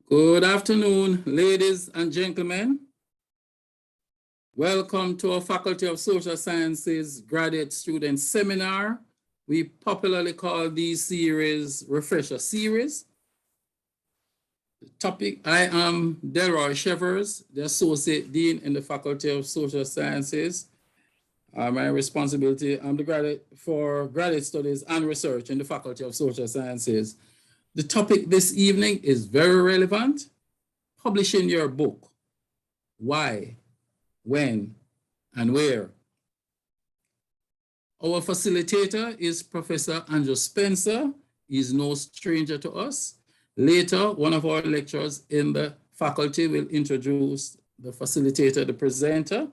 Good afternoon, ladies and gentlemen. Welcome to our Faculty of Social Sciences Graduate Student Seminar. We popularly call these series Refresher Series. The topic, I am Delroy Shevers, the Associate Dean in the Faculty of Social Sciences. My responsibility, I'm the graduate for Graduate Studies and Research in the Faculty of Social Sciences. The topic this evening is very relevant. Publishing your book. Why, when, and where. Our facilitator is Professor Andrew Spencer. He's no stranger to us. Later, one of our lecturers in the faculty will introduce the facilitator, the presenter.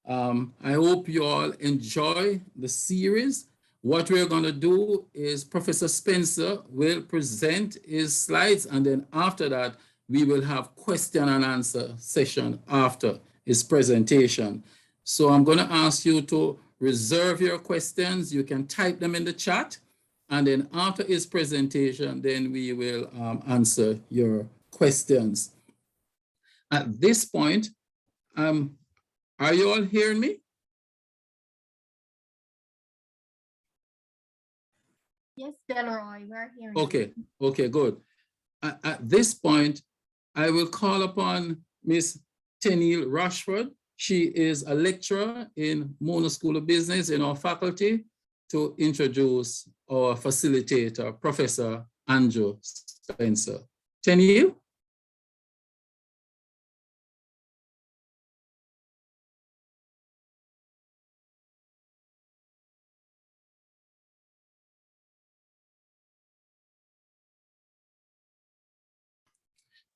I hope you all enjoy the series. What we're going to do is Professor Spencer will present his slides, and then after that, we will have question and answer session after his presentation. So I'm going to ask you to reserve your questions. You can type them in the chat, and then after his presentation, then we will answer your questions. At this point, are you all hearing me? Yes, Delroy, we're hearing you. Okay, good. At this point, I will call upon Ms. Tenille Rochford. She is a lecturer in Mona School of Business in our faculty to introduce our facilitator, Professor Andrew Spencer. Tenille?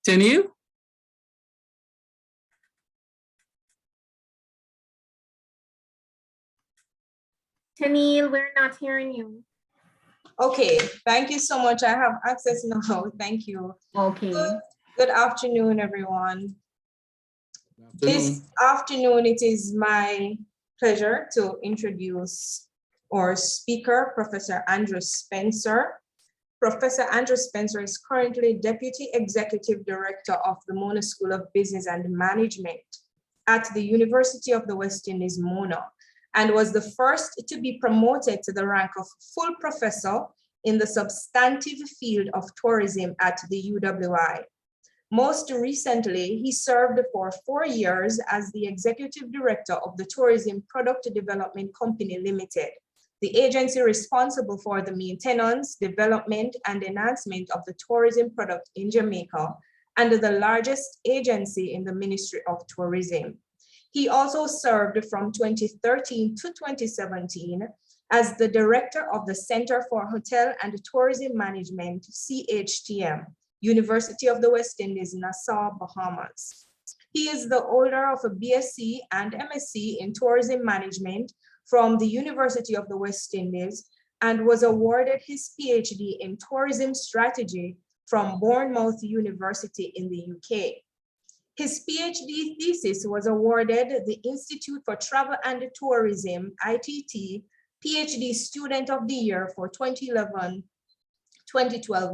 Tenille? Tenille, we're not hearing you. Okay, thank you so much. I have access now. Thank you. Okay. Good afternoon, everyone. This afternoon, it is my pleasure to introduce our speaker, Professor Andrew Spencer. Professor Andrew Spencer is currently Deputy Executive Director of the Mona School of Business and Management at the University of the West Indies, Mona, and was the first to be promoted to the rank of full professor in the substantive field of tourism at the UWI. Most recently, he served for 4 years as the Executive Director of the Tourism Product Development Company Limited, the agency responsible for the maintenance, development, and enhancement of the tourism product in Jamaica, and the largest agency in the Ministry of Tourism. He also served from 2013 to 2017 as the Director of the Center for Hotel and Tourism Management, CHTM, University of the West Indies, Nassau, Bahamas. He is the holder of a BSc and MSc in Tourism Management from the University of the West Indies and was awarded his PhD in Tourism Strategy from Bournemouth University in the UK. His PhD thesis was awarded the Institute for Travel and Tourism, ITT, PhD Student of the Year for 2011-2012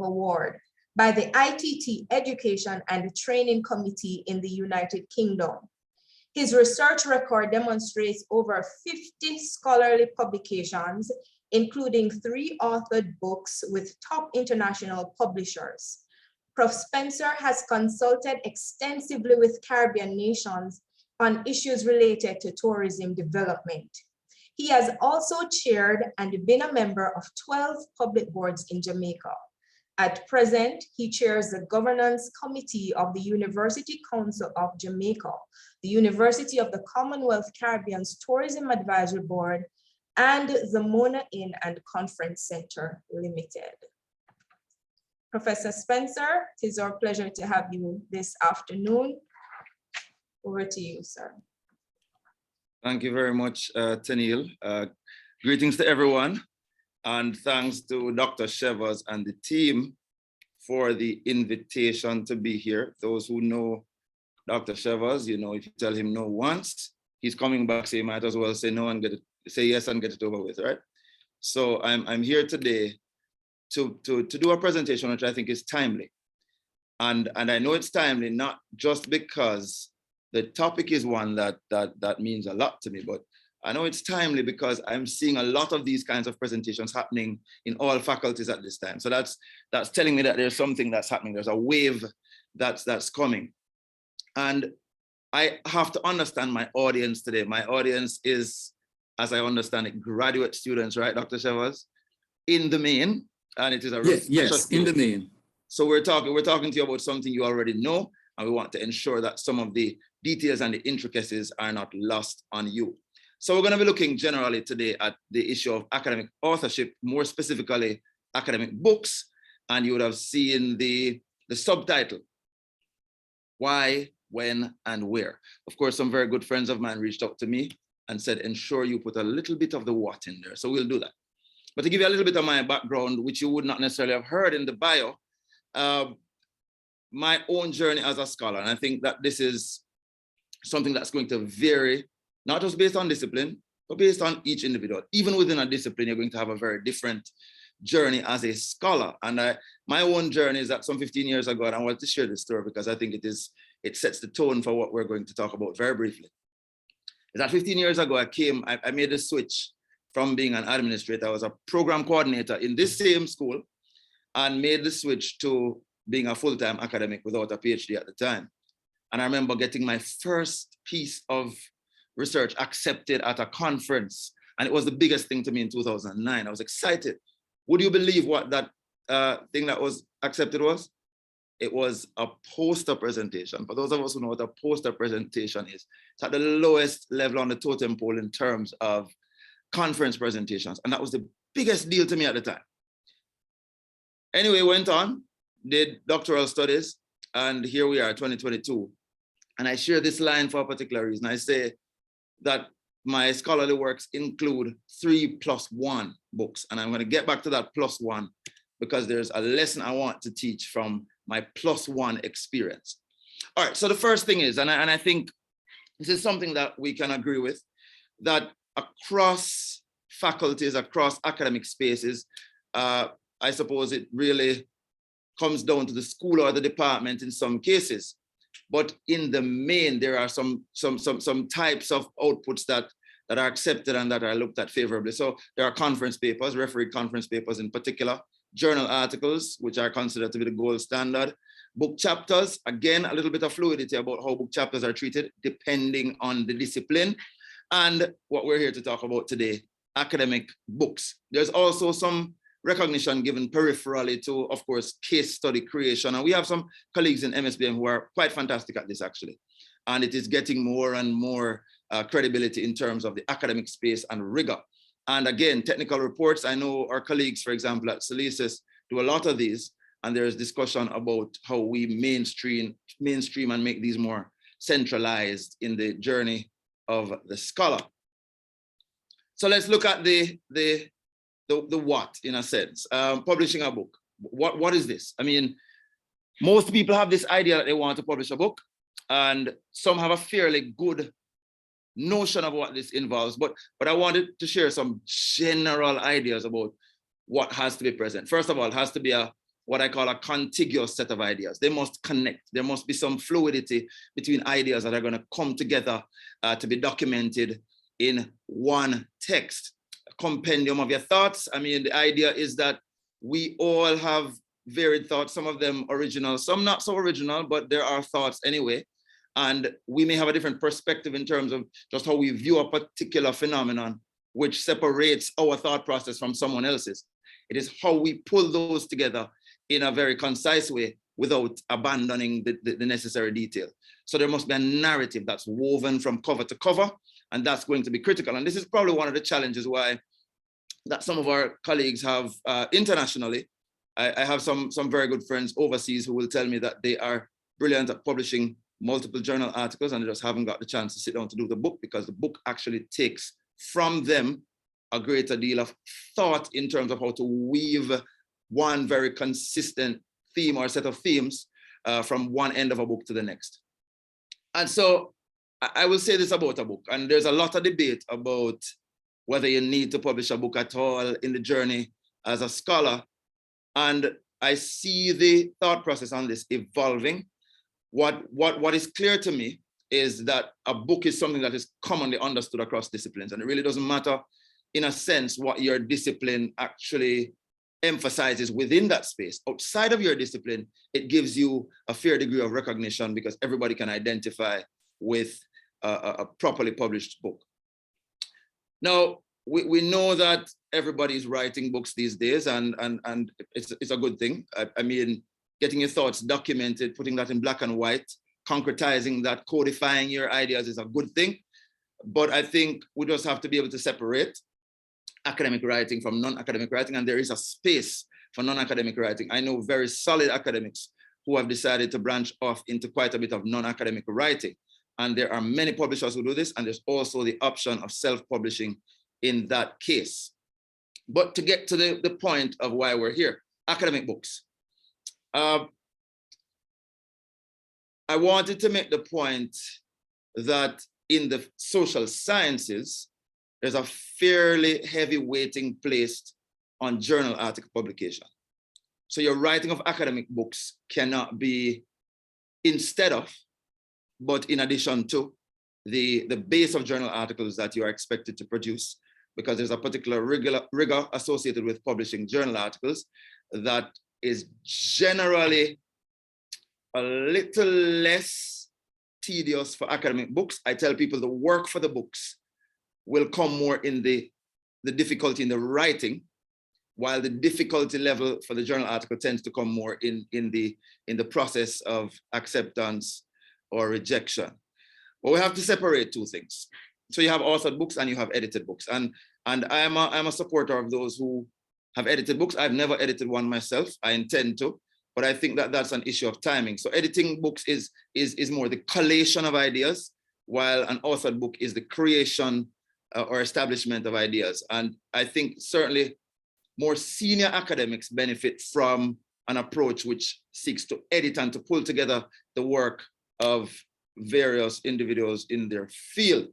award by the ITT Education and Training Committee in the United Kingdom. His research record demonstrates over 50 scholarly publications, including 3 authored books with top international publishers. Prof. Spencer has consulted extensively with Caribbean nations on issues related to tourism development. He has also chaired and been a member of 12 public boards in Jamaica. At present, he chairs the Governance Committee of the University Council of Jamaica, the University of the Commonwealth Caribbean's Tourism Advisory Board, and the Mona Inn and Conference Center Limited. Professor Spencer, it is our pleasure to have you this afternoon. Over to you, sir. Thank you very much, Tenille. Greetings to everyone. And thanks to Dr. Shevers and the team for the invitation to be here. Those who know Dr. Shevers, you know, if you tell him no once, he's coming back, so you might as well say no and say yes and get it over with, right? So I'm here today to do a presentation which I think is timely. And I know it's timely, not just because the topic is one that means a lot to me, but I know it's timely because I'm seeing a lot of these kinds of presentations happening in all faculties at this time. So that's telling me that there's something that's happening. There's a wave that's coming. And I have to understand my audience today. My audience is, as I understand it, graduate students, right, Dr. Shevers? In the main, and it is a yes, in the main. So we're talking to you about something you already know, and we want to ensure that some of the details and the intricacies are not lost on you. So we're going to be looking generally today at the issue of academic authorship, more specifically academic books, and you would have seen the subtitle, Why, When, and Where. Of course, some very good friends of mine reached out to me and said, ensure you put a little bit of the what in there. So we'll do that. But to give you a little bit of my background, which you would not necessarily have heard in the bio, my own journey as a scholar, and I think that this is something that's going to vary, not just based on discipline, but based on each individual. Even within a discipline, you're going to have a very different journey as a scholar. And my own journey is that some 15 years ago, and I wanted to share this story because I think it sets the tone for what we're going to talk about very briefly. Is that 15 years ago, I made a switch from being an administrator. I was a program coordinator in this same school and made the switch to being a full-time academic without a PhD at the time. And I remember getting my first piece of research accepted at a conference. And it was the biggest thing to me in 2009. I was excited. Would you believe what that thing that was accepted was? It was a poster presentation. For those of us who know what a poster presentation is, it's at the lowest level on the totem pole in terms of conference presentations. And that was the biggest deal to me at the time. Anyway, went on, did doctoral studies, and here we are, 2022. And I share this line for a particular reason. I say that my scholarly works include 3+1 books. And I'm going to get back to that +1 because there's a lesson I want to teach from my +1 experience. All right, so the first thing is, and I think this is something that we can agree with, that across faculties, across academic spaces, I suppose it really comes down to the school or the department in some cases. But in the main, there are some types of outputs that are accepted and that are looked at favorably. So there are conference papers, refereed conference papers in particular, journal articles, which are considered to be the gold standard, book chapters, again, a little bit of fluidity about how book chapters are treated depending on the discipline. And what we're here to talk about today, academic books. There's also some recognition given peripherally to, of course, case study creation. And we have some colleagues in MSBM who are quite fantastic at this, actually. And it is getting more and more credibility in terms of the academic space and rigor. And again, technical reports, I know our colleagues, for example, at Salisis do a lot of these, and there's discussion about how we mainstream and make these more centralized in the journey of the scholar. So let's look at the what, in a sense. Publishing a book. What is this? I mean, most people have this idea that they want to publish a book, and some have a fairly good notion of what this involves, but I wanted to share some general ideas about what has to be present. First of all, it has to be what I call a contiguous set of ideas. They must connect. There must be some fluidity between ideas that are going to come together to be documented in one text. A compendium of your thoughts. I mean, the idea is that we all have varied thoughts, some of them original, some not so original, but there are thoughts anyway. And we may have a different perspective in terms of just how we view a particular phenomenon, which separates our thought process from someone else's. It is how we pull those together in a very concise way without abandoning the necessary detail. So there must be a narrative that's woven from cover to cover, and that's going to be critical. And this is probably one of the challenges why that some of our colleagues have internationally. I have some very good friends overseas who will tell me that they are brilliant at publishing multiple journal articles and they just haven't got the chance to sit down to do the book, because the book actually takes from them a greater deal of thought in terms of how to weave one very consistent theme or set of themes from one end of a book to the next. And so I will say this about a book, and there's a lot of debate about whether you need to publish a book at all in the journey as a scholar. And I see the thought process on this evolving. What is clear to me is that a book is something that is commonly understood across disciplines, and it really doesn't matter, in a sense, what your discipline actually emphasizes within that space. Outside of your discipline, it gives you a fair degree of recognition because everybody can identify with a properly published book. Now, we know that everybody's writing books these days, and it's a good thing. I mean, getting your thoughts documented, putting that in black and white, concretizing that, codifying your ideas is a good thing. But I think we just have to be able to separate academic writing from non-academic writing, and there is a space for non-academic writing. I know very solid academics who have decided to branch off into quite a bit of non-academic writing. And there are many publishers who do this, and there's also the option of self-publishing in that case. But to get to the point of why we're here, academic books. I wanted to make the point that in the social sciences, there's a fairly heavy weighting placed on journal article publication. So your writing of academic books cannot be instead of, but in addition to the base of journal articles that you are expected to produce, because there's a particular rigor associated with publishing journal articles that is generally a little less tedious for academic books. I tell people the work for the books will come more in the difficulty in the writing, while the difficulty level for the journal article tends to come more in the process of acceptance or rejection. But we have to separate two things. So you have authored books and you have edited books. And I'm a supporter of those who have edited books. I've never edited one myself. I intend to, but I think that that's an issue of timing. So editing books is more the collation of ideas, while an authored book is the creation or establishment of ideas. And I think certainly more senior academics benefit from an approach which seeks to edit and to pull together the work of various individuals in their field.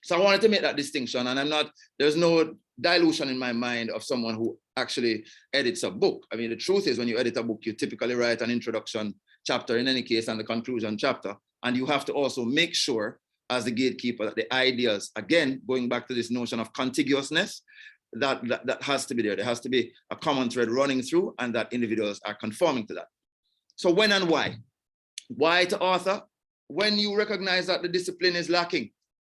So I wanted to make that distinction, and there's no dilution in my mind of someone who actually edits a book. I mean, the truth is, when you edit a book, you typically write an introduction chapter in any case and the conclusion chapter. And you have to also make sure, as the gatekeeper, that the ideas, again, going back to this notion of contiguousness, that has to be there. There has to be a common thread running through, and that individuals are conforming to that. So when and why? Why to author? When you recognize that the discipline is lacking,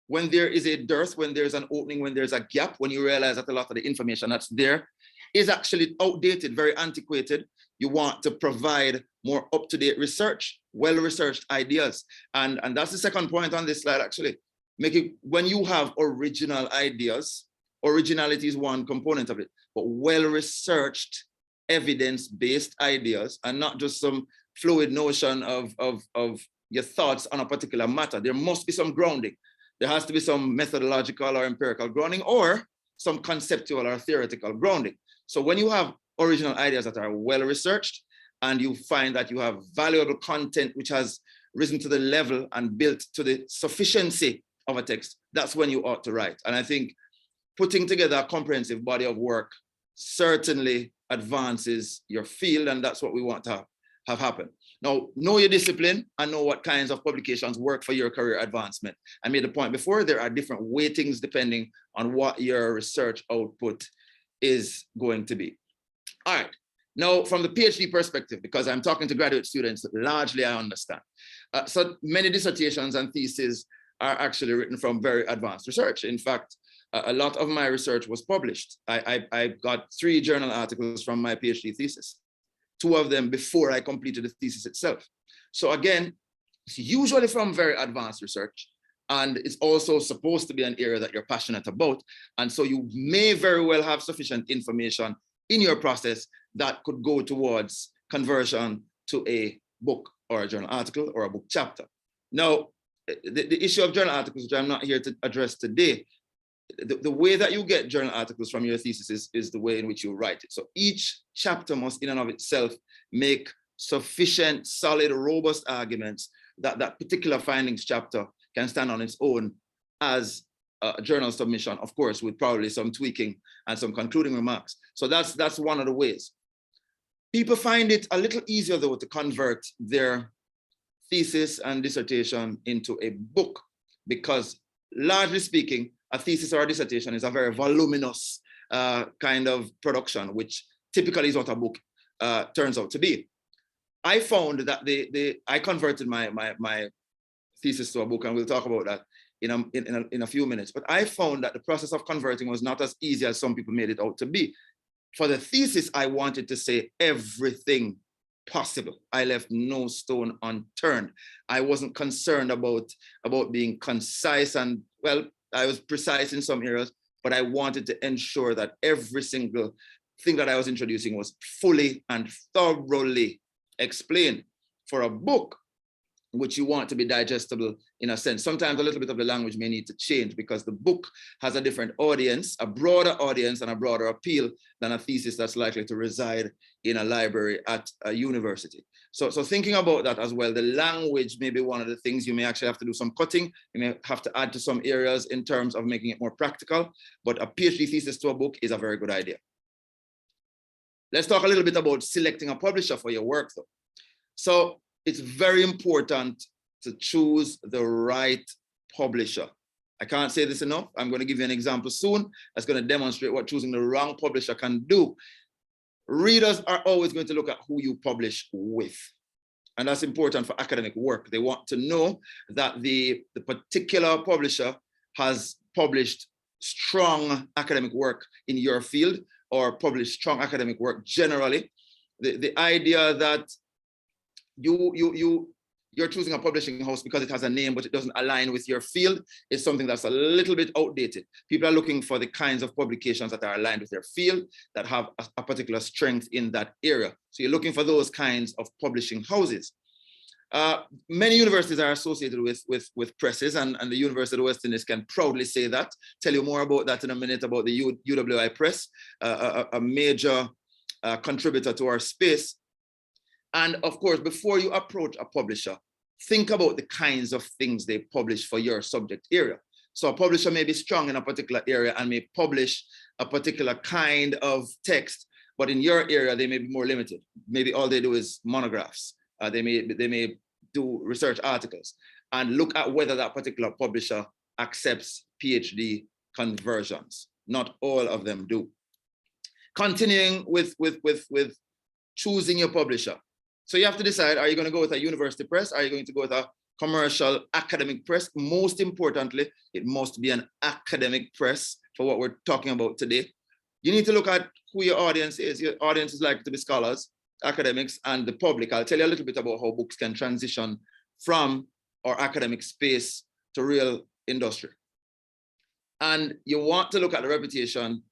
when there is a dearth, when there's an opening, when there's a gap, when you realize that a lot of the information that's there is actually outdated, very antiquated, you want to provide more up-to-date research, well-researched ideas. And that's the second point on this slide, actually. When you have original ideas, originality is one component of it, but well-researched, evidence-based ideas, and not just some fluid notion of your thoughts on a particular matter. There must be some grounding. There has to be some methodological or empirical grounding, or some conceptual or theoretical grounding. So when you have original ideas that are well-researched, and you find that you have valuable content which has risen to the level and built to the sufficiency of a text, that's when you ought to write. And I think putting together a comprehensive body of work certainly advances your field, and that's what we want to have happen. Now, know your discipline and know what kinds of publications work for your career advancement. I made the point before, there are different weightings depending on what your research output is going to be. All right, now from the PhD perspective, because I'm talking to graduate students, largely I understand. So many dissertations and theses are actually written from very advanced research. In fact, a lot of my research was published. I got 3 journal articles from my PhD thesis, 2 of them before I completed the thesis itself. So again, it's usually from very advanced research, and it's also supposed to be an area that you're passionate about. And so you may very well have sufficient information in your process that could go towards conversion to a book or a journal article or a book chapter. Now, the issue of journal articles, which I'm not here to address today, the way that you get journal articles from your thesis is the way in which you write it. So each chapter must in and of itself make sufficient, solid, robust arguments that that particular findings chapter can stand on its own as a journal submission, of course, with probably some tweaking and some concluding remarks. So that's one of the ways. People find it a little easier though to convert their thesis and dissertation into a book, because largely speaking, a thesis or a dissertation is a very voluminous kind of production, which typically is what a book turns out to be. I found that I converted my thesis to a book, and we'll talk about that in a few minutes. But I found that the process of converting was not as easy as some people made it out to be. For the thesis, I wanted to say everything possible. I left no stone unturned. I wasn't concerned about being concise, and well, I was precise in some areas, but I wanted to ensure that every single thing that I was introducing was fully and thoroughly explained. For a book, which you want to be digestible in a sense, sometimes a little bit of the language may need to change because the book has a different audience, a broader audience and a broader appeal than a thesis that's likely to reside in a library at a university. So thinking about that as well, the language may be one of the things you may actually have to do some cutting. You may have to add to some areas in terms of making it more practical, but a PhD thesis to a book is a very good idea. Let's talk a little bit about selecting a publisher for your work though. So it's very important to choose the right publisher. I can't say this enough. I'm going to give you an example soon that's going to demonstrate what choosing the wrong publisher can do. Readers are always going to look at who you publish with. And that's important for academic work. They want to know that the particular publisher has published strong academic work in your field, or published strong academic work generally. The idea that you're choosing a publishing house because it has a name but it doesn't align with your field is something that's a little bit outdated. People are looking for the kinds of publications that are aligned with their field, that have a particular strength in that area. So you're looking for those kinds of publishing houses. Many universities are associated with presses, and the University of West Indies can proudly say that. Tell you more about that in a minute, about the UWI Press, a major contributor to our space. And of course, before you approach a publisher, think about the kinds of things they publish for your subject area. So a publisher may be strong in a particular area and may publish a particular kind of text, but in your area, they may be more limited. Maybe all they do is monographs. They may do research articles, and look at whether that particular publisher accepts PhD conversions. Not all of them do. Continuing with choosing your publisher. So you have to decide, are you going to go with a university press? Are you going to go with a commercial academic press? Most importantly, it must be an academic press for what we're talking about today. You need to look at who your audience is. Your audience is likely to be scholars, academics, and the public. I'll tell you a little bit about how books can transition from our academic space to real industry. And you want to look at the reputation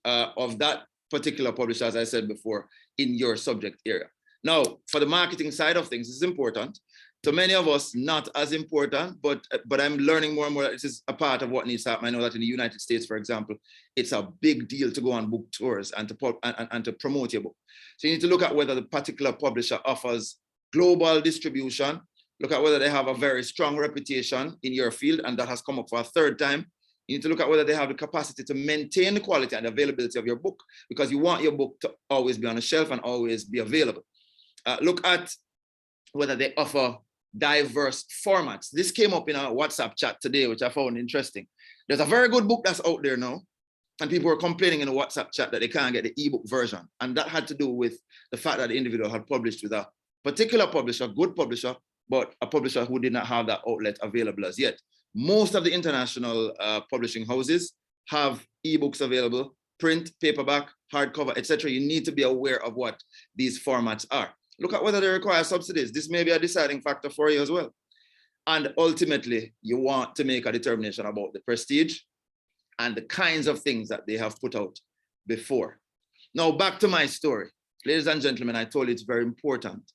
of that particular publisher, as I said before, in your subject area. Now, for the marketing side of things, this is important. To many of us, not as important, but I'm learning more and more that this is a part of what needs to happen. I know that in the United States, for example, it's a big deal to go on book tours and to promote your book. So you need to look at whether the particular publisher offers global distribution, look at whether they have a very strong reputation in your field, and that has come up for a third time. You need to look at whether they have the capacity to maintain the quality and availability of your book, because you want your book to always be on the shelf and always be available. Look at whether they offer diverse formats. This came up in our WhatsApp chat today, which I found interesting. There's a very good book that's out there now, and people were complaining in the WhatsApp chat that they can't get the ebook version. And that had to do with the fact that the individual had published with a particular publisher, good publisher, but a publisher who did not have that outlet available as yet. Most of the international publishing houses have ebooks available, print, paperback, hardcover, etc. You need to be aware of what these formats are. Look at whether they require subsidies. This may be a deciding factor for you as well. And ultimately, you want to make a determination about the prestige and the kinds of things that they have put out before. Now, back to my story. Ladies and gentlemen, I told you it's very important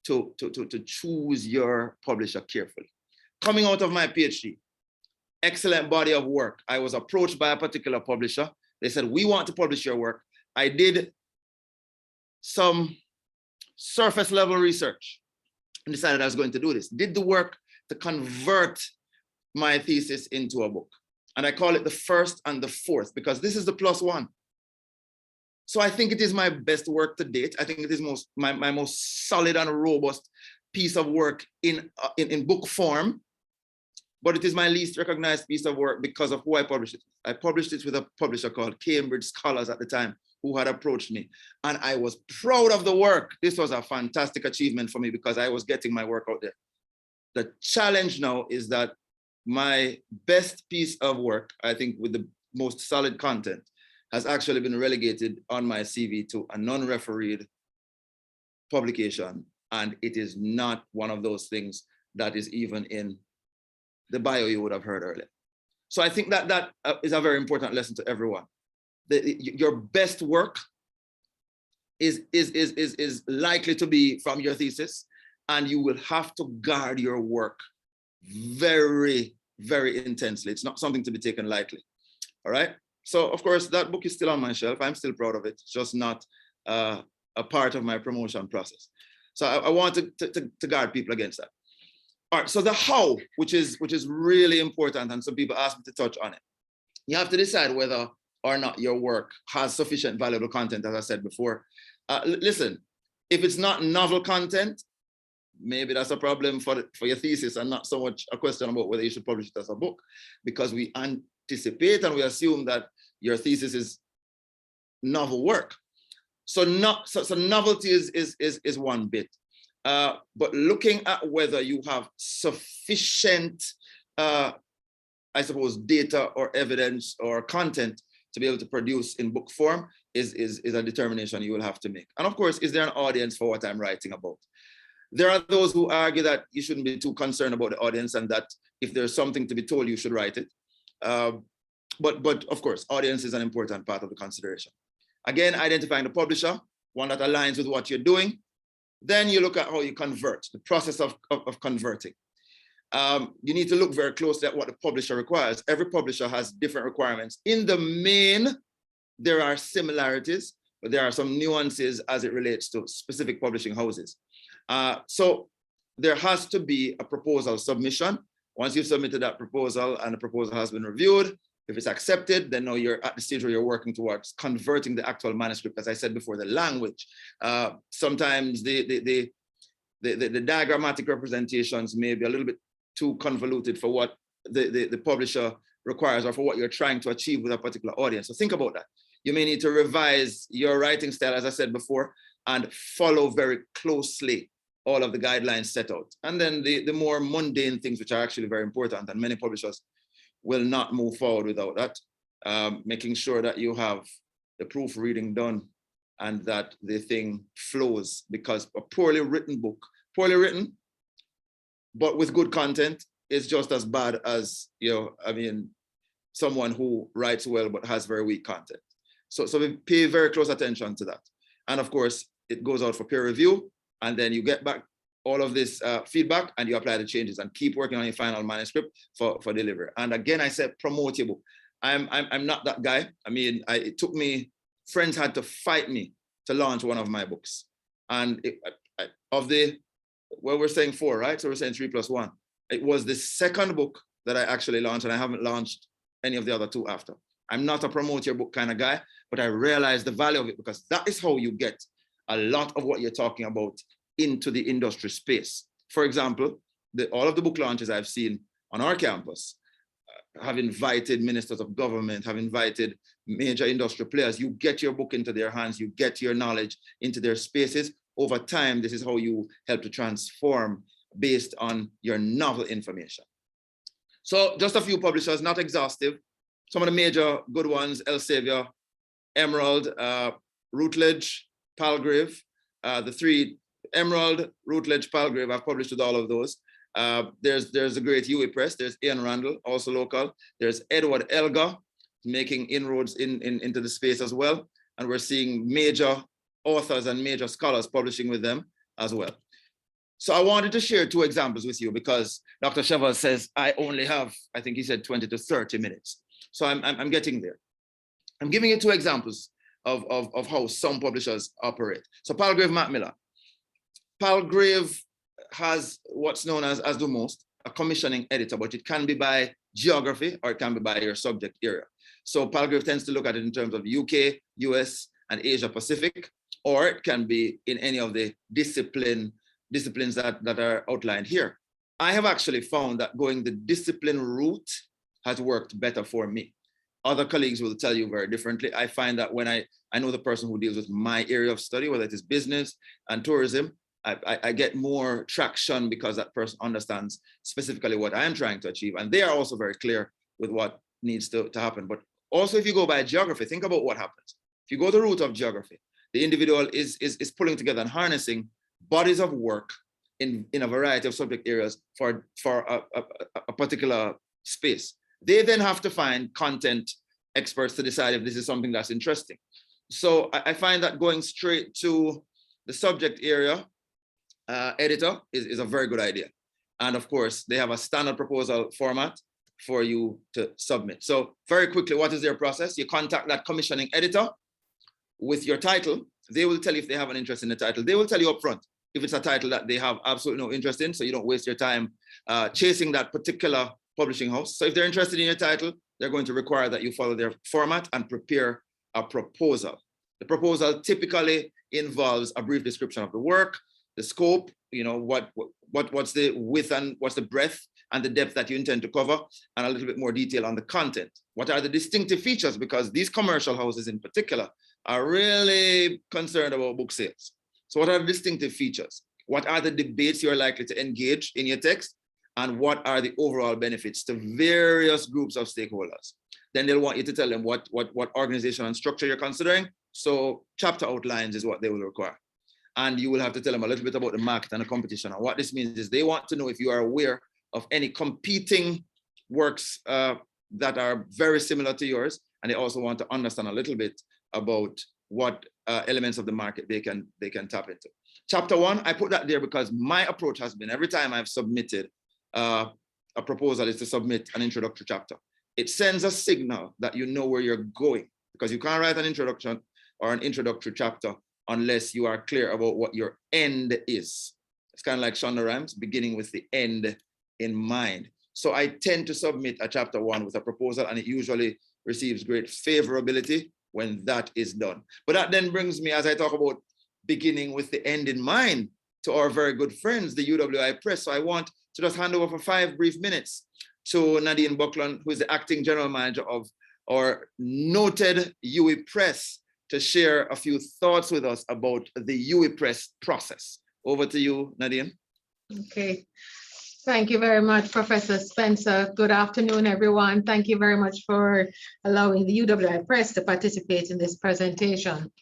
to choose your publisher carefully. Coming out of my PhD, excellent body of work. I was approached by a particular publisher. They said, we want to publish your work. I did some surface level research and decided I was going to do this. Did the work to convert my thesis into a book. And I call it the first and the fourth, because this is the +1. So I think it is my best work to date. I think it is my most solid and robust piece of work in book form, but it is my least recognized piece of work because of who I published it. I published it with a publisher called Cambridge Scholars at the time, who had approached me, and I was proud of the work. This was a fantastic achievement for me because I was getting my work out there. The challenge now is that my best piece of work, I think with the most solid content, has actually been relegated on my CV to a non-refereed publication. And it is not one of those things that is even in the bio you would have heard earlier. So I think that is a very important lesson to everyone. Your best work is likely to be from your thesis, and you will have to guard your work very, very intensely. It's not something to be taken lightly. All right. So of course, that book is still on my shelf. I'm still proud of it. It's just not a part of my promotion process. So I want to guard people against that. All right. So the how, which is really important, and some people ask me to touch on it. You have to decide whether or not your work has sufficient valuable content, as I said before. Listen, if it's not novel content, maybe that's a problem for your thesis and not so much a question about whether you should publish it as a book, because we anticipate and we assume that your thesis is novel work. So novelty is one bit. But looking at whether you have sufficient, I suppose, data or evidence or content to be able to produce in book form is a determination you will have to make. And of course, is there an audience for what I'm writing about? There are those who argue that you shouldn't be too concerned about the audience and that if there's something to be told, you should write it. But of course, audience is an important part of the consideration. Again, identifying the publisher, one that aligns with what you're doing. Then you look at how you convert, the process of converting. You need to look very closely at what the publisher requires. Every publisher has different requirements. In the main, there are similarities, but there are some nuances as it relates to specific publishing houses. So there has to be a proposal submission. Once you've submitted that proposal and the proposal has been reviewed, if it's accepted, then now you're at the stage where you're working towards converting the actual manuscript. As I said before, the language. Sometimes the diagrammatic representations may be a little bit too convoluted for what the publisher requires or for what you're trying to achieve with a particular audience. So think about that. You may need to revise your writing style, as I said before, and follow very closely all of the guidelines set out. And then the more mundane things, which are actually very important, and many publishers will not move forward without that, making sure that you have the proofreading done and that the thing flows, because a poorly written book, poorly written, but with good content is just as bad as, someone who writes well but has very weak content. So we pay very close attention to that. And of course, it goes out for peer review, and then you get back all of this feedback and you apply the changes and keep working on your final manuscript for delivery. And again, I said promote your book. I'm not that guy. It took me, friends had to fight me to launch one of my books. And we're saying 4, right? So we're saying 3 + 1. It was the second book that I actually launched, and I haven't launched any of the other 2 after. I'm not a promote your book kind of guy, but I realized the value of it, because that is how you get a lot of what you're talking about into the industry space. For example, all of the book launches I've seen on our campus have invited ministers of government, have invited major industry players. You get your book into their hands, you get your knowledge into their spaces. Over time, this is how you help to transform based on your novel information. So just a few publishers, not exhaustive. Some of the major good ones: Elsevier, Emerald, Routledge, Palgrave. The 3, Emerald, Routledge, Palgrave, I've published with all of those. There's a great UA Press. There's Ian Randall, also local. There's Edward Elgar, making inroads into the space as well. And we're seeing major authors and major scholars publishing with them as well. So I wanted to share 2 examples with you, because Dr. Shevers says I only have, I think he said 20 to 30 minutes. So I'm getting there. I'm giving you 2 examples of how some publishers operate. So Palgrave Macmillan. Palgrave has what's known as the most, a commissioning editor, but it can be by geography or it can be by your subject area. So Palgrave tends to look at it in terms of UK, US, and Asia Pacific, or it can be in any of the disciplines that are outlined here. I have actually found that going the discipline route has worked better for me. Other colleagues will tell you very differently. I find that when I know the person who deals with my area of study, whether it is business and tourism, I get more traction because that person understands specifically what I am trying to achieve. And they are also very clear with what needs to happen. But also, if you go by geography, think about what happens. If you go the route of geography, the individual is pulling together and harnessing bodies of work in a variety of subject areas for a particular space. They then have to find content experts to decide if this is something that's interesting. So I find that going straight to the subject area editor is a very good idea. And of course, they have a standard proposal format for you to submit. So very quickly, what is their process? You contact that commissioning editor with your title. They will tell you if they have an interest in the title. They will tell you up front if it's a title that they have absolutely no interest in, so you don't waste your time chasing that particular publishing house. So if they're interested in your title, they're going to require that you follow their format and prepare a proposal. The proposal typically involves a brief description of the work, the scope, you know, what's the width and what's the breadth and the depth that you intend to cover, and a little bit more detail on the content. What are the distinctive features? Because these commercial houses in particular are really concerned about book sales. So what are the distinctive features? What are the debates you're likely to engage in your text? And what are the overall benefits to various groups of stakeholders? Then they'll want you to tell them what organization and structure you're considering. So chapter outlines is what they will require. And you will have to tell them a little bit about the market and the competition. And what this means is they want to know if you are aware of any competing works that are very similar to yours. And they also want to understand a little bit about what elements of the market they can tap into. Chapter 1, I put that there because my approach has been every time I've submitted a proposal is to submit an introductory chapter. It sends a signal that you know where you're going, because you can't write an introduction or an introductory chapter unless you are clear about what your end is. It's kind of like Shonda Rhimes, beginning with the end in mind. So I tend to submit a chapter 1 with a proposal, and it usually receives great favorability when that is done. But that then brings me, as I talk about beginning with the end in mind, to our very good friends, the UWI Press. So I want to just hand over for 5 brief minutes to Nadine Buckland, who is the acting general manager of our noted UWI Press, to share a few thoughts with us about the UWI Press process. Over to you, Nadine. Okay. Thank you very much, Professor Spencer. Good afternoon, everyone. Thank you very much for allowing the UWI Press to participate in this presentation.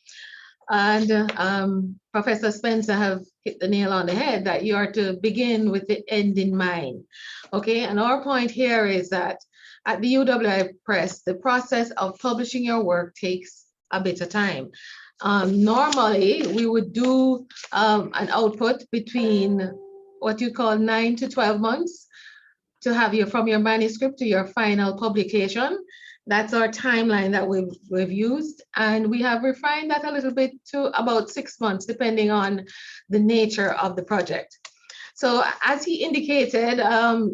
And Professor Spencer have hit the nail on the head that you are to begin with the end in mind. Okay, and our point here is that at the UWI Press, the process of publishing your work takes a bit of time. Normally, we would do an output between what you call 9 to 12 months to have you from your manuscript to your final publication. That's our timeline that we've used, and we have refined that a little bit to about 6 months, depending on the nature of the project. So as he indicated,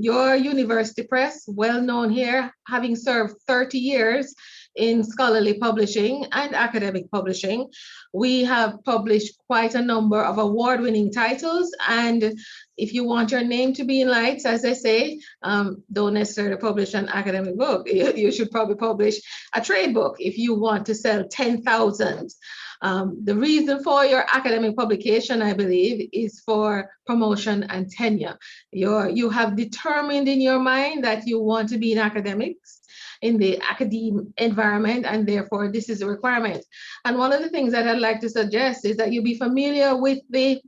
your university press, well known here, having served 30 years in scholarly publishing and academic publishing, we have published quite a number of award-winning titles. And if you want your name to be in lights, as they say, don't necessarily publish an academic book. You should probably publish a trade book if you want to sell 10,000. The reason for your academic publication, I believe, is for promotion and tenure. You have determined in your mind that you want to be in academics, in the academic environment, and therefore this is a requirement. And one of the things that I'd like to suggest is that you be familiar with the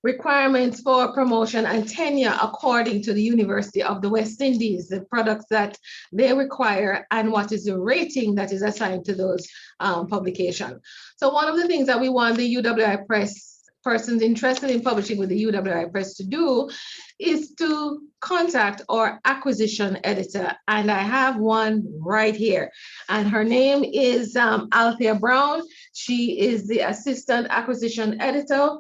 requirements for promotion and tenure according to the University of the West Indies, the products that they require and what is the rating that is assigned to those publications. So one of the things that we want the UWI Press persons interested in publishing with the UWI Press to do is to contact our acquisition editor. And I have one right here. And her name is Althea Brown. She is the assistant acquisition editor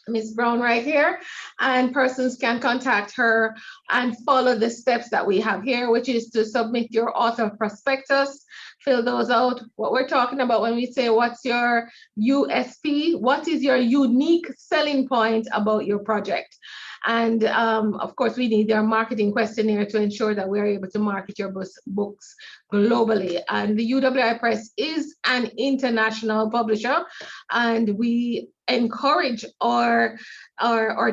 Ms. Brown right here, and persons can contact her and follow the steps that we have here, which is to submit your author prospectus, fill those out. What we're talking about when we say what's your USP, what is your unique selling point about your project? And of course, we need your marketing questionnaire to ensure that we're able to market your books globally. And the UWI Press is an international publisher, and we encourage our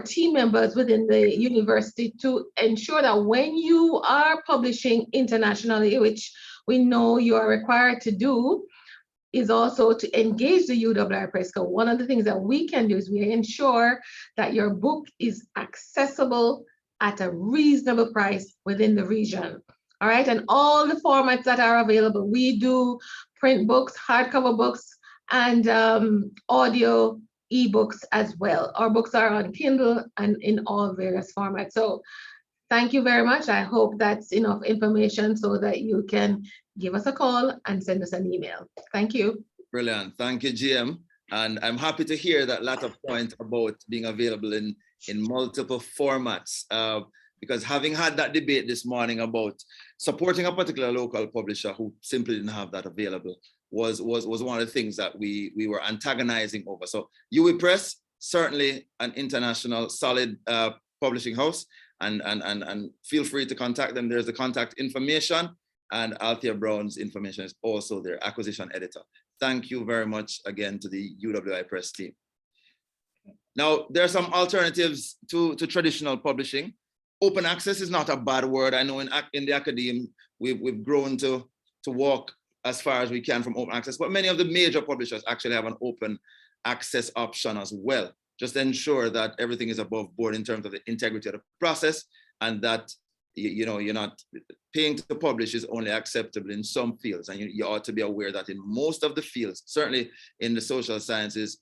team members within the university to ensure that when you are publishing internationally, which we know you are required to do, is also to engage the UWI Press. So one of the things that we can do is we ensure that your book is accessible at a reasonable price within the region. All right, and all the formats that are available. We do print books, hardcover books, and audio ebooks as well. Our books are on Kindle and in all various formats. So thank you very much. I hope that's enough information so that you can give us a call and send us an email. Thank you. Brilliant. Thank you, GM. And I'm happy to hear that latter point about being available in multiple formats, because having had that debate this morning about supporting a particular local publisher who simply didn't have that available was one of the things that we were antagonizing over. So UWI Press, certainly an international solid publishing house, and feel free to contact them. There's the contact information, and Althea Brown's information is also their acquisition editor. Thank you very much again to the UWI Press team. Now, there are some alternatives to traditional publishing. Open access is not a bad word. I know in the academe, we've grown to walk as far as we can from open access, but many of the major publishers actually have an open access option as well. Just ensure that everything is above board in terms of the integrity of the process, and that you're not paying to publish is only acceptable in some fields. And you ought to be aware that in most of the fields, certainly in the social sciences,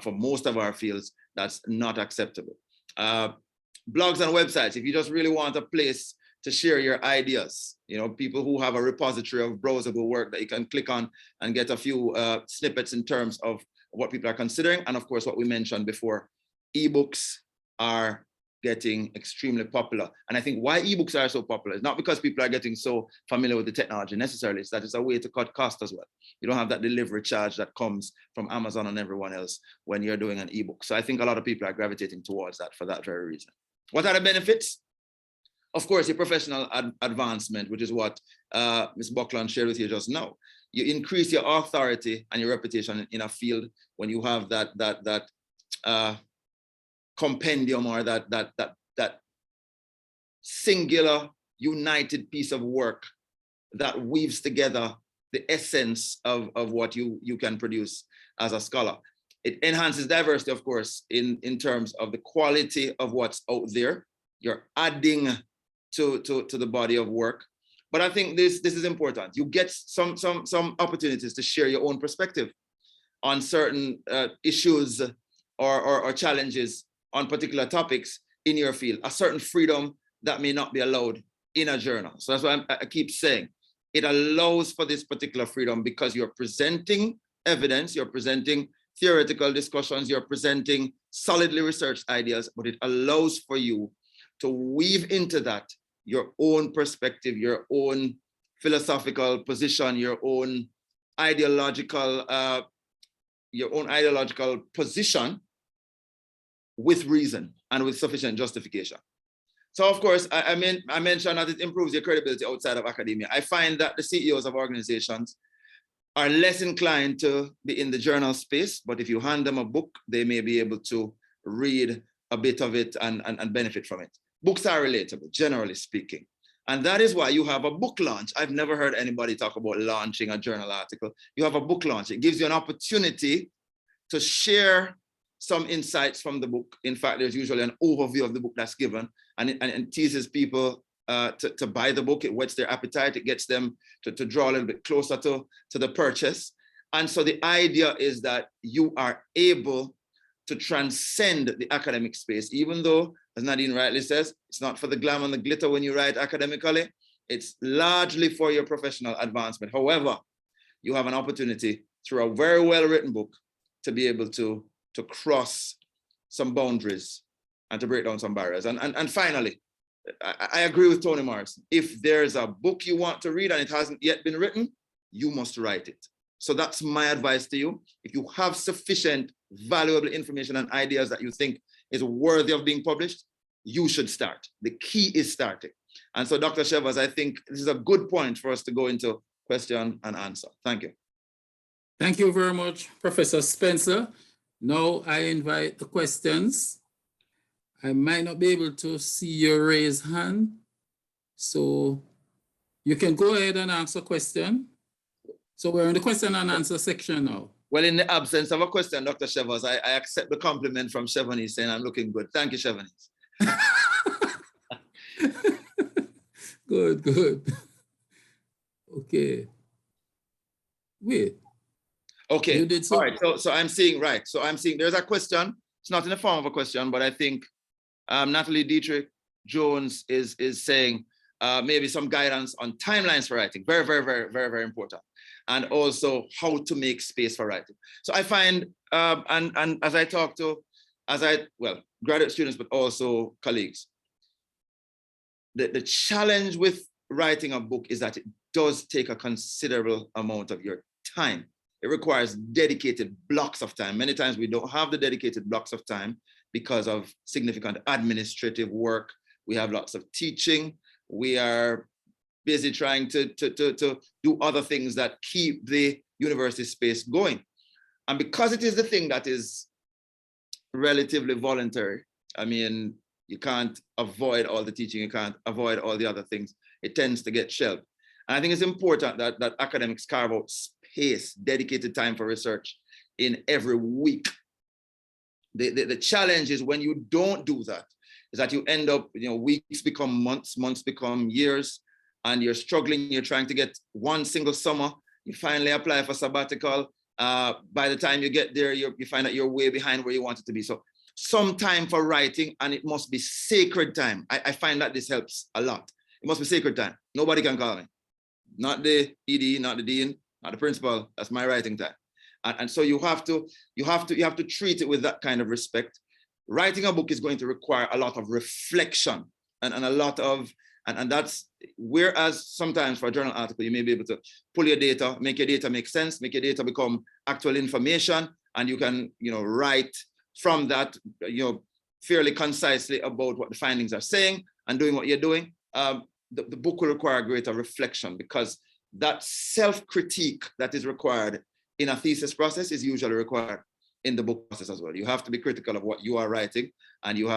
for most of our fields, that's not acceptable. Blogs and websites, if you just really want a place to share your ideas, people who have a repository of browsable work that you can click on and get a few snippets in terms of what people are considering. And of course, what we mentioned before, ebooks are getting extremely popular. And I think why ebooks are so popular is not because people are getting so familiar with the technology necessarily, it's that it's a way to cut cost as well. You don't have that delivery charge that comes from Amazon and everyone else when you're doing an ebook. So I think a lot of people are gravitating towards that for that very reason. What are the benefits? Of course, your professional advancement, which is what Ms. Buckland shared with you just now. You increase your authority and your reputation in a field when you have that compendium or that singular united piece of work that weaves together the essence of what you can produce as a scholar. It enhances diversity, of course, in terms of the quality of what's out there. You're adding to the body of work. But I think this is important. You get some opportunities to share your own perspective on certain issues or challenges on particular topics in your field, a certain freedom that may not be allowed in a journal. So that's why I keep saying it allows for this particular freedom, because you're presenting evidence, you're presenting theoretical discussions, you're presenting solidly researched ideas, but it allows for you to weave into that your own perspective, your own philosophical position, your own ideological position with reason and with sufficient justification. So of course, I mentioned that it improves your credibility outside of academia. I find that the CEOs of organizations are less inclined to be in the journal space, but if you hand them a book, they may be able to read a bit of it and benefit from it. Books are relatable, generally speaking. And that is why you have a book launch. I've never heard anybody talk about launching a journal article. You have a book launch. It gives you an opportunity to share some insights from the book. In fact, there's usually an overview of the book that's given, and it teases people to buy the book. It whets their appetite. It gets them to draw a little bit closer to the purchase. And so the idea is that you are able to transcend the academic space, even though, as Nadine rightly says, it's not for the glam and the glitter when you write academically. It's largely for your professional advancement. However, you have an opportunity through a very well-written book to be able to cross some boundaries and to break down some barriers. And finally, I agree with Toni Morrison. If there's a book you want to read and it hasn't yet been written, you must write it. So that's my advice to you. If you have sufficient valuable information and ideas that you think is worthy of being published, you should start. The key is starting. And so Dr. Shevers, I think this is a good point for us to go into question and answer. Thank you. Thank you very much, Professor Spencer. Now I invite the questions. I might not be able to see your raised hand, so you can go ahead and ask a question. So we're in the question and answer section now. Well, in the absence of a question, Dr. Shevers, I accept the compliment from Chevonice saying I'm looking good. Thank you, Chevonice. Good, good. Okay. Wait. Okay. You did so. All right. So I'm seeing, right. So I'm seeing there's a question. It's not in the form of a question, but I think Natalie Dietrich Jones is saying maybe some guidance on timelines for writing. Very, very, very, very, very important. And also how to make space for writing. So I find, and as I talk to, graduate students, but also colleagues, the challenge with writing a book is that it does take a considerable amount of your time. It requires dedicated blocks of time. Many times we don't have the dedicated blocks of time because of significant administrative work. We have lots of teaching. We are busy trying to do other things that keep the university space going. And because it is the thing that is relatively voluntary, I mean, you can't avoid all the teaching, you can't avoid all the other things. It tends to get shelved. And I think it's important that academics carve out space, dedicated time for research in every week. The challenge is when you don't do that, is that you end up, weeks become months, months become years, and you're struggling, you're trying to get one single summer, you finally apply for sabbatical. By the time you get there, you find that you're way behind where you want it to be. So some time for writing, and it must be sacred time. I find that this helps a lot. It must be sacred time. Nobody can call me. Not the ED, not the dean, not the principal. That's my writing time. And so you have to treat it with that kind of respect. Writing a book is going to require a lot of reflection and a lot of, and that's, whereas sometimes for a journal article, you may be able to pull your data, make your data make sense, make your data become actual information, and you can, write from that, fairly concisely about what the findings are saying and doing what you're doing. The book will require greater reflection, because that self-critique that is required in a thesis process is usually required in the book process as well. You have to be critical of what you are writing, and you're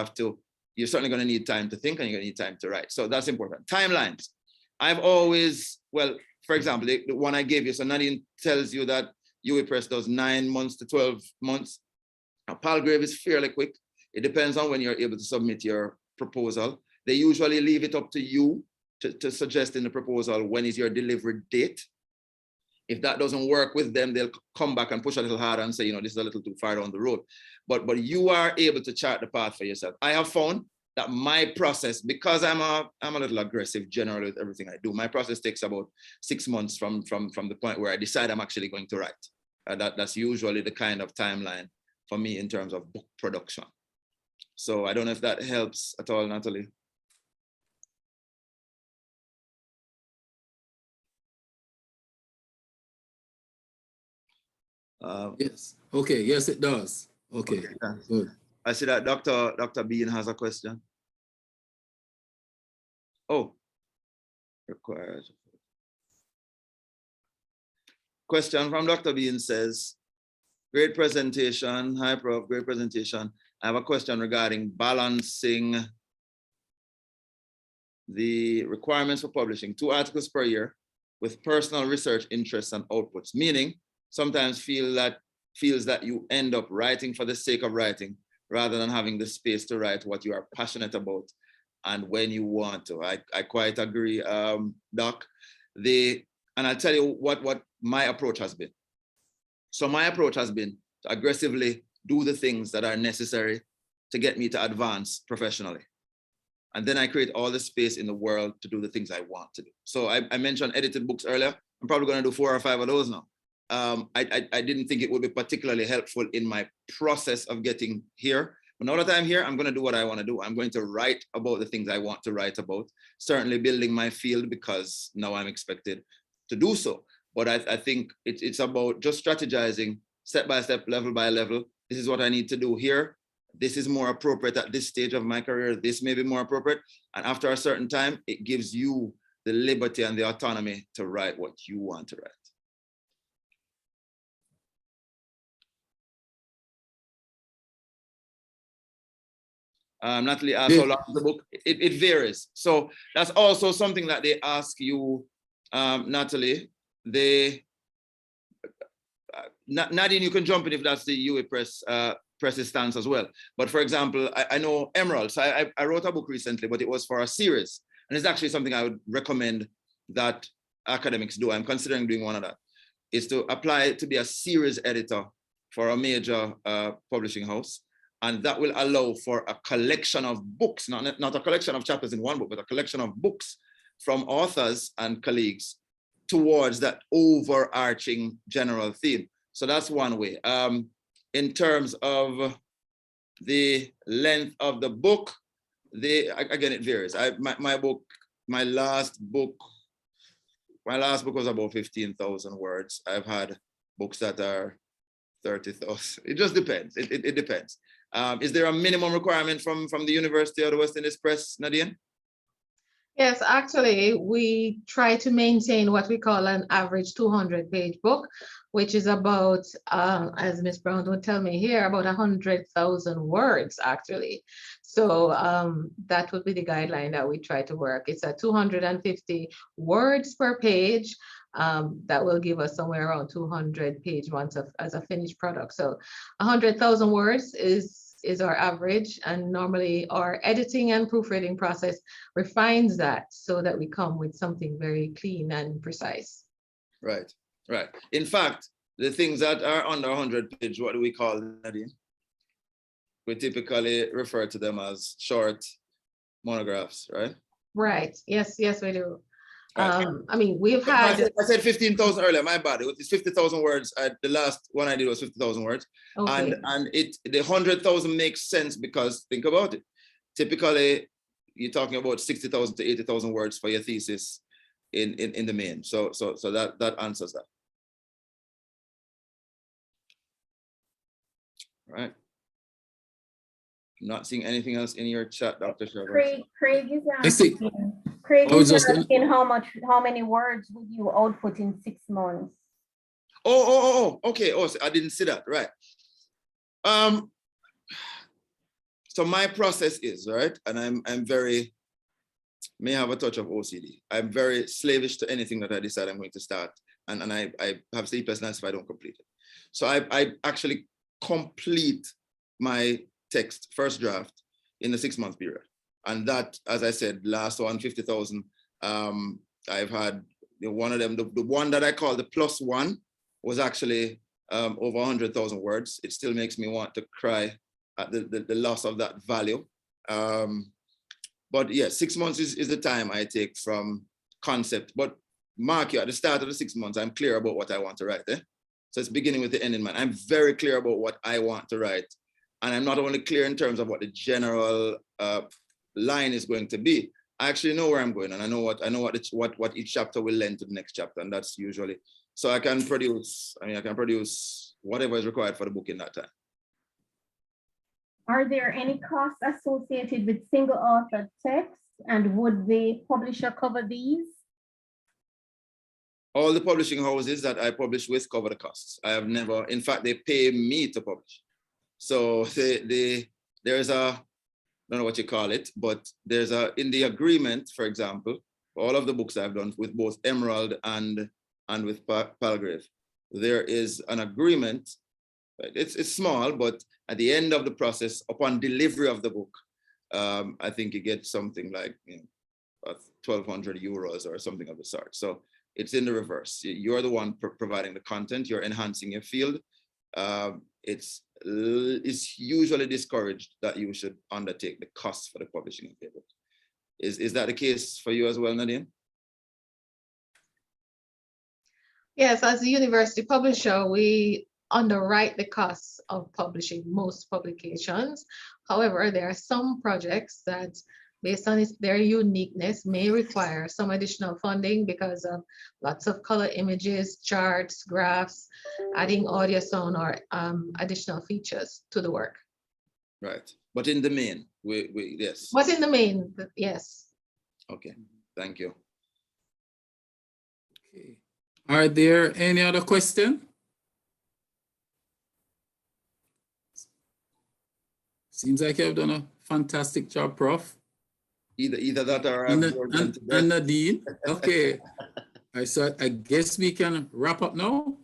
certainly going to need time to think, and you're going to need time to write. So that's important. Timelines. I've always, for example, the one I gave you, so Nadine tells you that UWI Press does 9 months to 12 months. Now, Palgrave is fairly quick. It depends on when you're able to submit your proposal. They usually leave it up to you to suggest in the proposal when is your delivery date. If that doesn't work with them, they'll come back and push a little harder and say, this is a little too far down the road. But you are able to chart the path for yourself. I have found that my process, because I'm a little aggressive generally with everything I do, my process takes about 6 months from the point where I decide I'm actually going to write. That's usually the kind of timeline for me in terms of book production. So I don't know if that helps at all, Natalie. Yes. Okay. Yes, it does. Okay. Good. I see that Dr. Bean has a question. Oh, required. Question from Dr. Bean says, great presentation. Hi, Prof. Great presentation. I have a question regarding balancing the requirements for publishing 2 articles per year with personal research interests and outputs, meaning sometimes feels that you end up writing for the sake of writing rather than having the space to write what you are passionate about and when you want to. I quite agree, Doc. And I'll tell you what my approach has been. So my approach has been to aggressively do the things that are necessary to get me to advance professionally. And then I create all the space in the world to do the things I want to do. So I mentioned edited books earlier. I'm probably going to do 4 or 5 of those now. I didn't think it would be particularly helpful in my process of getting here, But now that I'm here, I'm going to do what I want to do. I'm going to write about the things I want to write about, certainly building my field because now I'm expected to do so. But I think it's about just strategizing step by step, level by level. This is what I need to do here. This is more appropriate at this stage of my career. This may be more appropriate. And after a certain time, it gives you the liberty and the autonomy to write what you want to write. Natalie asked how long is the book? It varies. So that's also something that they ask you, Natalie. Nadine, you can jump in if that's the UA Press's stance as well. But for example, I know Emerald. So I wrote a book recently, but it was for a series. And it's actually something I would recommend that academics do. I'm considering doing one of that, is to apply to be a series editor for a major publishing house. And that will allow for a collection of books, not a collection of chapters in one book, but a collection of books from authors and colleagues towards that overarching general theme. So that's one way. In terms of the length of the book, again, it varies. My last book was about 15,000 words. I've had books that are 30,000. It just depends. It depends. Is there a minimum requirement from the University of the West Indies Press, Nadine? Yes, actually, we try to maintain what we call an average 200-page book, which is about, as Ms. Brown would tell me here, about 100,000 words, actually. So that would be the guideline that we try to work. It's at 250 words per page. That will give us somewhere around 200 page months as a finished product. So 100,000 words is our average, and normally our editing and proofreading process refines that so that we come with something very clean and precise. Right. In fact, the things that are under 100 page, what do we call them, Nadine? We typically refer to them as short monographs, right? Right. Yes, we do. Right. I mean, we've had. I said 15,000 earlier. My bad. It's 50,000 words. The last one I did was 50,000 words, Okay. and the 100,000 makes sense because think about it. Typically, you're talking about 60,000 to 80,000 words for your thesis in the main. So that answers that. All right. I'm not seeing anything else in your chat, Dr. Shervers. Craig is I see. asking. Craig I was is just gonna- asking how many words would you output in 6 months? Okay. Oh, so I didn't see that. Right. So my process is, right, and I'm very, may have a touch of OCD. I'm very slavish to anything that I decide I'm going to start, and I have sleepless nights if I don't complete it. So I actually complete my text first draft in the 6-month period. And that, as I said, last one, 50,000. I've had one of them, the one that I call the +1 was actually over 100,000 words. It still makes me want to cry at the loss of that value. But yeah, 6 months is the time I take from concept. But mark you, at the start of the 6 months, I'm clear about what I want to write. So it's beginning with the end in mind. I'm very clear about what I want to write. And I'm not only clear in terms of what the general line is going to be. I actually know where I'm going, and I know what each chapter will lend to the next chapter, and that's usually so I can produce whatever is required for the book in that time. Are there any costs associated with single author text, and would the publisher cover these? All the publishing houses that I publish with cover the costs. I have never, in fact, they pay me to publish. So there's a, I don't know what you call it, but there's in the agreement, for example, all of the books I've done with both Emerald and with Palgrave, there is an agreement. It's small, but at the end of the process, upon delivery of the book, I think you get something like 1,200 euros or something of the sort. So it's in the reverse. You're the one providing the content. You're enhancing your field. It's usually discouraged that you should undertake the cost for the publishing of your book. Is that the case for you as well, Nadine? Yes, as a university publisher, we underwrite the costs of publishing most publications. However, there are some projects that, based on their uniqueness, may require some additional funding because of lots of color images, charts, graphs, adding audio, sound, or additional features to the work. Right. But in the main, we yes. But in the main, yes. Okay. Thank you. Okay. Are there any other question? Seems like you've done a fantastic job, Prof. Either that or And, I'm bored them to death. and Nadine, okay. So I guess we can wrap up now.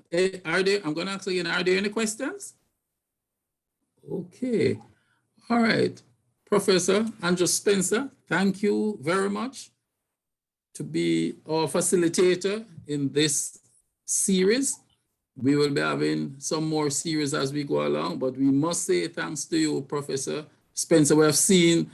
Are there, I'm gonna ask again, are there any questions? Okay, all right. Professor Andrew Spencer, thank you very much to be our facilitator in this series. We will be having some more series as we go along, but we must say thanks to you, Professor Spencer. We have seen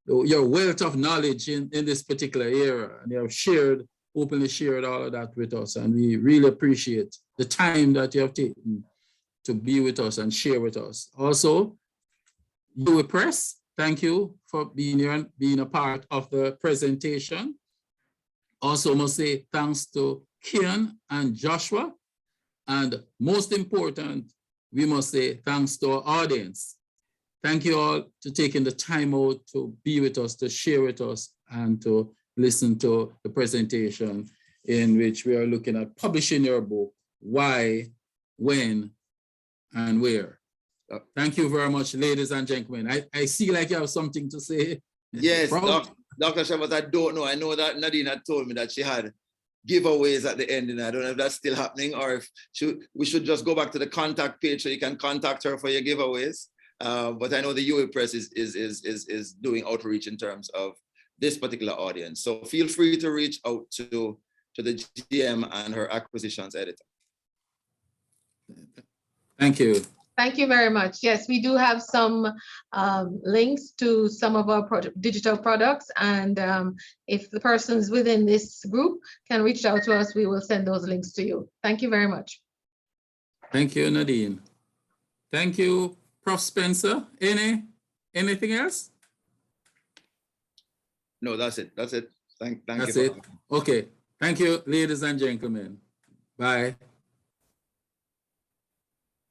your wealth of knowledge in this particular area, and you have openly shared all of that with us. And we really appreciate the time that you have taken to be with us and share with us. Also, UWI Press, thank you for being here and being a part of the presentation. Also must say thanks to Kian and Joshua. And most important, we must say thanks to our audience. Thank you all to taking the time out to be with us, to share with us, and to listen to the presentation in which we are looking at publishing your book, why, when, and where. Thank you very much, ladies and gentlemen. I see like you have something to say. Yes, Prof? Dr. Shavas, I don't know. I know that Nadine had told me that she had giveaways at the end, and I don't know if that's still happening or if we should just go back to the contact page so you can contact her for your giveaways. But I know the UWI Press is doing outreach in terms of this particular audience. So feel free to reach out to the GM and her acquisitions editor. Thank you. Thank you very much. Yes, we do have some links to some of our digital products. And if the persons within this group can reach out to us, we will send those links to you. Thank you very much. Thank you, Nadine. Thank you, Prof. Spencer. Anything else? No, that's it. That's it. Thank That's you. it. Okay. Thank you, ladies and gentlemen. Bye.